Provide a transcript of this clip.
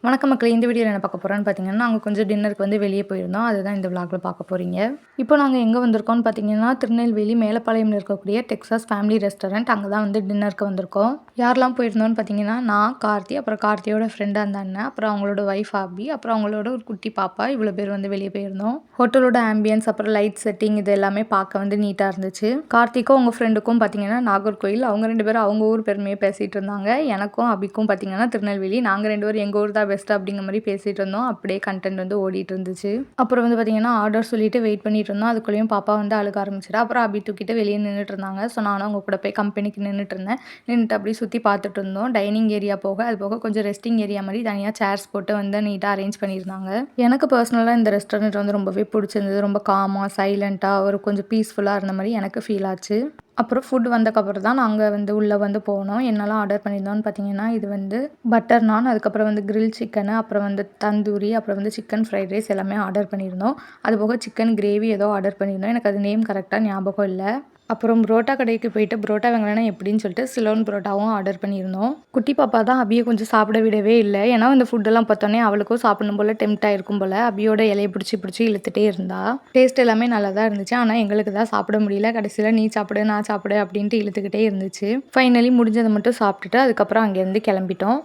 வணக்கம் மக்களே! இந்த வீடியோல என்ன பார்க்க போறோம்னு பார்த்தீங்கன்னா, நாங்க கொஞ்சம் டின்னருக்கு வந்து வெளிய போயிருந்தோம். அதுதான் இந்த விளாக்ல பார்க்க போறீங்க. இப்போ நாங்க எங்க வந்திருக்கோம்னு பார்த்தீங்கன்னா, திருநெல்வேலி மேலப்பாளையம்ல இருக்கக்கூடிய டெக்சாஸ் ஃபேமிலி ரெஸ்டாரண்ட். அங்க தான் வந்து டின்னருக்கு வந்திருக்கோம். யாரெல்லாம் போயிருந்தோம்னு பார்த்தீங்கன்னா, நான், கார்த்தி, அப்புறம் கார்த்தியோட ஃப்ரெண்ட் அந்த அண்ணன், அப்புறம் அவங்களோட ஒய்ஃப் ஆபி, அப்புறம் அவங்களோட ஒரு குட்டி பாப்பா. இவ்வளோ பேர் வந்து வெளிய போயிருந்தோம். ஹோட்டலோட ஆம்பியன்ஸ், அப்புறம் லைட் செட்டிங் இது எல்லாமே பார்க்க வந்து நீட்டா இருந்துச்சு. கார்த்திக்கும் அவங்க ஃப்ரெண்டுக்கும் பார்த்தீங்கன்னா, நாகர்கோயில். அவங்க 2 பேரும் அவங்க ஊர் பெருமைய பேசிட்டு இருந்தாங்க. எனக்கும் அபிக்கும் பார்த்தீங்கன்னா, திருநெல்வேலி. நாங்க 2 பேரும் எங்க ஊர் தான் பெஸ்ட் அப்படிங்கிற மாதிரி பேசிட்டு இருந்தோம். அப்படியே கண்டென்ட் வந்து ஓடிட்டு இருந்துச்சு. அப்புறம் வந்து பார்த்தீங்கன்னா, ஆர்டர் சொல்லிட்டு வெயிட் பண்ணிட்டு இருந்தோம். அதுக்குள்ளேயும் பாப்பா வந்து அழுக ஆரம்பிச்சிட்டா. அப்புறம் அபி தூக்கிட்டு வெளியே நின்றுட்டு இருந்தாங்க. ஸோ நானும் அவங்க கூட போய் கம்பெனிக்கு நின்றுட்டு இருந்தேன். நின்றுட்டு அப்படியே சுற்றி பார்த்துட்டு இருந்தோம். டைனிங் ஏரியா போக அது போக கொஞ்சம் ரெஸ்டிங் ஏரியா மாதிரி தனியாக சேர்ஸ் போட்டு வந்து நீட்டாக அரேஞ்ச் பண்ணியிருந்தாங்க. எனக்கு பர்சனலாக இந்த ரெஸ்டாரண்ட் வந்து ரொம்பவே பிடிச்சிருந்தது. ரொம்ப காமாக சைலண்ட்டாக ஒரு கொஞ்சம் பீஸ்ஃபுல்லாக இருந்த மாதிரி எனக்கு ஃபீல் ஆச்சு. அப்புறம் ஃபுட் வந்தக்கப்புறம் தான் நாங்கள் வந்து உள்ளே வந்து போனோம். என்னெல்லாம் ஆர்டர் பண்ணியிருந்தோம்னு பார்த்தீங்கன்னா, இது வந்து பட்டர் நான், அதுக்கப்புறம் வந்து கிரில் சிக்கனு, அப்புறம் வந்து தந்தூரி, அப்புறம் வந்து சிக்கன் ஃப்ரைட் ரைஸ் எல்லாமே ஆர்டர் பண்ணியிருந்தோம். அதுபோக சிக்கன் கிரேவி ஏதோ ஆர்டர் பண்ணியிருந்தோம். எனக்கு அது நேம் கரெக்டாக ஞாபகம் இல்லை. அப்புறம் புரோட்டா கடைக்கு போயிட்டு புரோட்டா வாங்கினா எப்படின்னு சொல்லிட்டு சிலோன் புரோட்டாவும் ஆர்டர் பண்ணியிருந்தோம். குட்டி பாப்பா தான் அபியை கொஞ்சம் சாப்பிட விடவே இல்லை. ஏன்னா இந்த ஃபுட்டெல்லாம் பார்த்தோன்னே அவளுக்கும் சாப்பிடணும் போல் டெம்ட் ஆகிருக்கும் போல். அபியோட இலையை பிடிச்சி இழுத்துட்டே இருந்தா. டேஸ்ட் எல்லாமே நல்லா தான் இருந்துச்சு. ஆனால் எங்களுக்கு தான் சாப்பிட முடியல. கடைசியில் நீ சாப்பிடு நான் சாப்பிடு அப்படின்ட்டு இழுத்துக்கிட்டே இருந்துச்சு. ஃபைனலி முடிஞ்சதை மட்டும் சாப்பிட்டுட்டு அதுக்கப்புறம் அங்கேருந்து கிளம்பிட்டோம்.